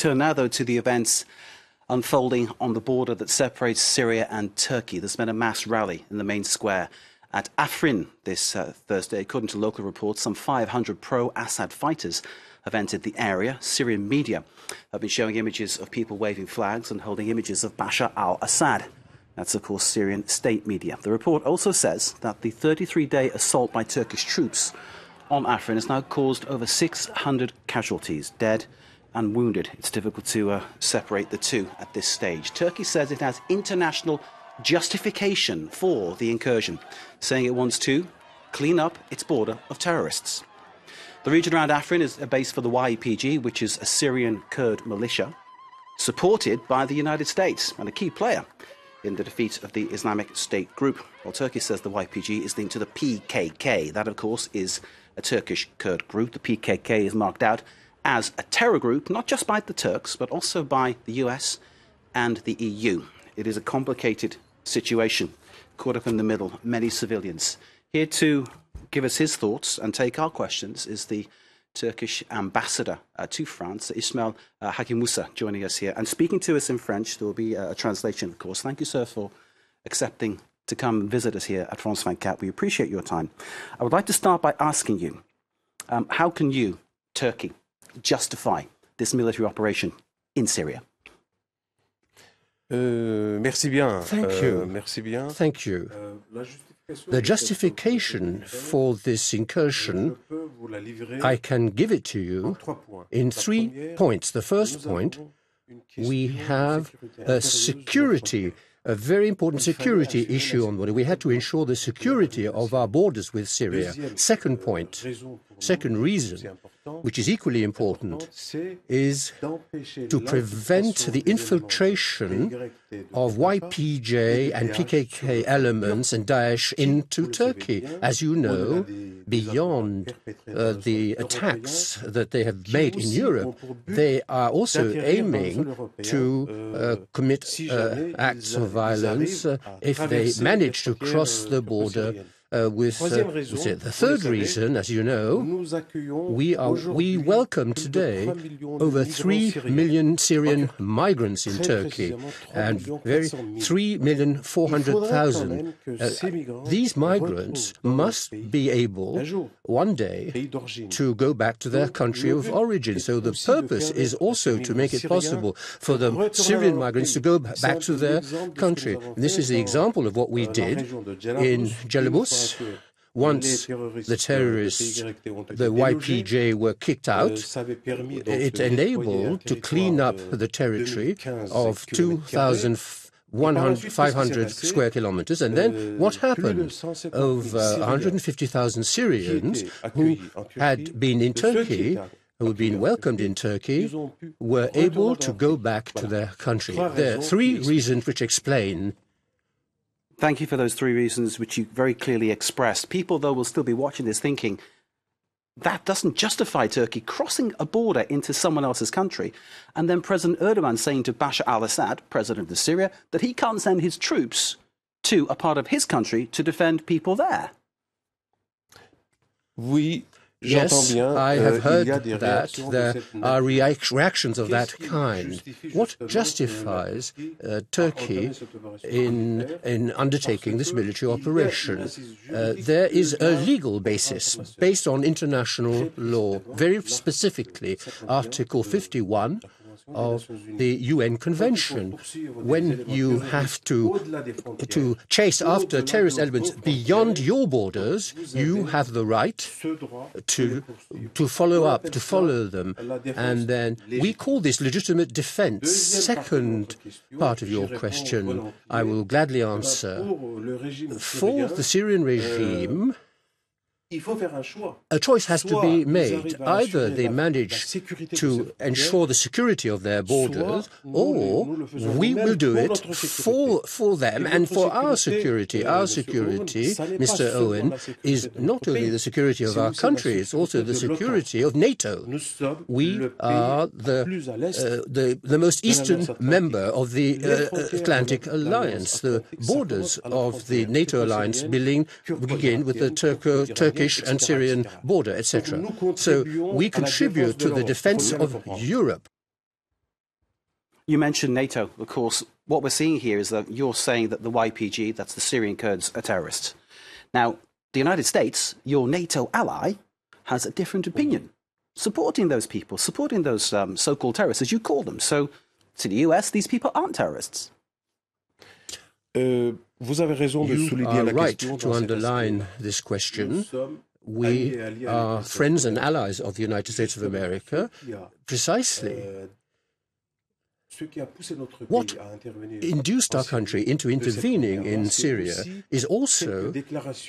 turn now, though, to the events unfolding on the border that separates Syria and Turkey. There's been a mass rally in the main square at Afrin this Thursday. According to local reports, some 500 pro-Assad fighters have entered the area. Syrian media have been showing images of people waving flags and holding images of Bashar al-Assad. That's, of course, Syrian state media. The report also says that the 33-day assault by Turkish troops on Afrin has now caused over 600 casualties, dead and wounded. It's difficult to separate the two at this stage. Turkey says it has international justification for the incursion, saying it wants to clean up its border of terrorists. The region around Afrin is a base for the YPG, which is a Syrian Kurd militia, supported by the United States and a key player in the defeat of the Islamic State group. Well, Turkey says the YPG is linked to the PKK. That, of course, is a Turkish Kurd group. The PKK is marked out as a terror group, not just by the Turks, but also by the US and the EU. It is a complicated situation, caught up in the middle, many civilians. Here to give us his thoughts and take our questions is the Turkish ambassador to France, Ismail Hakim-Musa, joining us here and speaking to us in French. There will be a translation, of course. Thank you, sir, for accepting to come and visit us here at France 24. We appreciate your time. I would like to start by asking you, how can you, Turkey, justify this military operation in Syria? Merci bien. Thank you. Merci bien. Thank you. The justification for this incursion, I can give it to you in 3 points. The first point, we have a security, a very important security issue on border. We had to ensure the security of our borders with Syria. Second point, second reason, which is equally important, is to prevent the infiltration of YPJ and PKK elements and Daesh into Turkey. As you know, beyond the attacks that they have made in Europe, they are also aiming to commit acts of violence if they manage to cross the border with the third reason, as you know, we welcome today over 3 million Syrian migrants in Turkey and 3,400,000. These migrants must be able one day to go back to their country of origin. So the purpose is also to make it possible for the Syrian migrants to go back to their country. This is the example of what we did in Jalabus. Once the terrorists, the YPJ, were kicked out, it enabled to clean up the territory of 2,500 square kilometers. And then what happened? Over 150,000 Syrians who had been in Turkey, who had been welcomed in Turkey, were able to go back to their country. There are 3 reasons which explain. Thank you for those 3 reasons which you very clearly expressed. People, though, will still be watching this thinking, that doesn't justify Turkey crossing a border into someone else's country. And then President Erdogan saying to Bashar al-Assad, president of Syria, that he can't send his troops to a part of his country to defend people there. Yes, I have heard that there are reactions of that kind. What justifies Turkey in undertaking this military operation? There is a legal basis based on international law, very specifically Article 51 of the UN Convention. When you have to chase after terrorist elements beyond your borders, you have the right to follow them. And then we call this legitimate defense. Second part of your question, I will gladly answer. For the Syrian regime, a choice has to be made. Either they manage to ensure the security of their borders, or we will do it for them and for our security. Our security, Mr. Owen, is not only the security of our country, it's also the security of NATO. We are the most eastern member of the Atlantic Alliance. The borders of the NATO alliance begin with the Turkish and Syrian border, etc. So we contribute to the defense of Europe. You mentioned NATO. Of course, what we're seeing here is that you're saying that the YPG, that's the Syrian Kurds, are terrorists. Now, the United States, your NATO ally, has a different opinion, supporting those people, supporting those so-called terrorists, as you call them. So, to the US, these people aren't terrorists. You are right to underline this question. We are friends and allies of the United States of America. Precisely what induced our country into intervening in Syria is also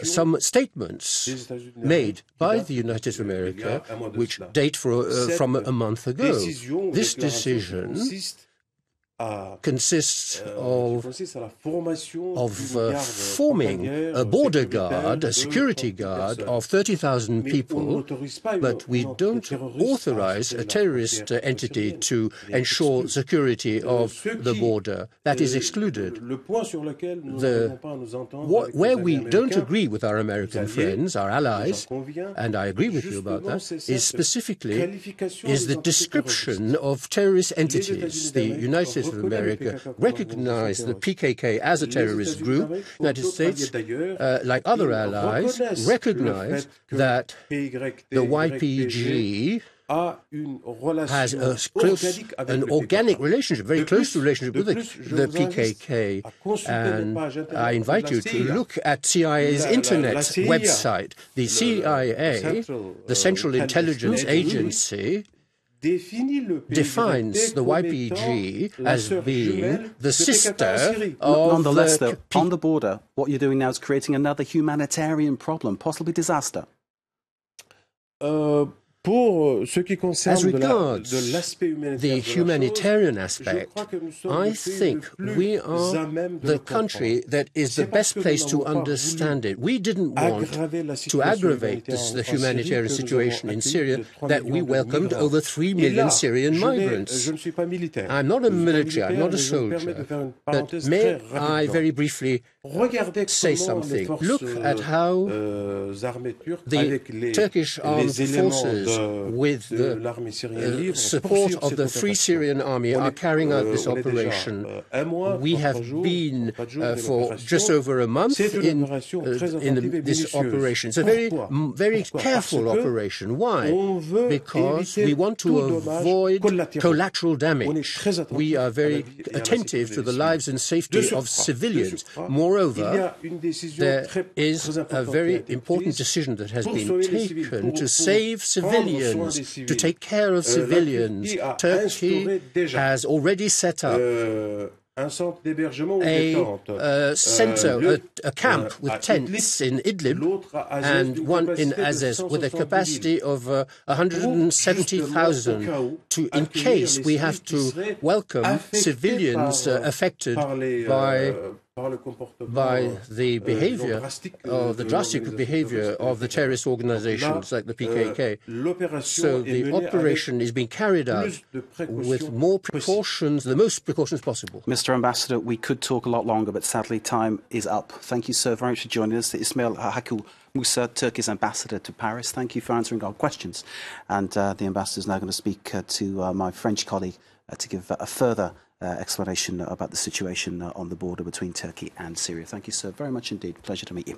some statements made by the United States of America which date from a month ago. This decision consists of forming a border guard, a security guard of 30,000 people, but we don't authorize a terrorist entity to ensure security of the border. That is excluded. Where we don't agree with our American friends, our allies, and I agree with you about that, is specifically the description of terrorist entities. The United States of America recognized the PKK as a terrorist group. The United States, like other allies, recognized that the YPG has an organic relationship, very close relationship with the PKK. And I invite you to look at CIA's internet website. The CIA, the Central Intelligence Agency, defines the YPG as being the sister of Nonetheless, though, on the border, what you're doing now is creating another humanitarian problem, possibly disaster. As regards the humanitarian aspect, I think we are the country that is the best place to understand it. We didn't want to aggravate the humanitarian situation in Syria, that we welcomed over 3 million Syrian migrants. I'm not a military, I'm not a soldier, but may I very briefly say something? Look at how the Turkish armed forces, with the support of the Free Syrian Army, are carrying out this operation. We have been for just over a month in this operation. It's a very careful operation. Why? Because we want to avoid collateral damage. We are very attentive to the lives and safety of civilians. Moreover, there is a very important decision that has been taken to save civilians, to take care of civilians. Turkey has already set up a camp with tents in Idlib and one in Azaz with a capacity of 170,000 in case we have to welcome civilians affected by the behavior, the drastic behavior of the terrorist organizations like the PKK. So the operation is being carried out with more precautions, the most precautions possible. Mr. Ambassador, we could talk a lot longer, but sadly time is up. Thank you so very much for joining us. Ismail Haku Musa, Turkey's ambassador to Paris, thank you for answering our questions. And the ambassador is now going to speak to my French colleague to give a further explanation about the situation on the border between Turkey and Syria. Thank you so very much indeed. Pleasure to meet you.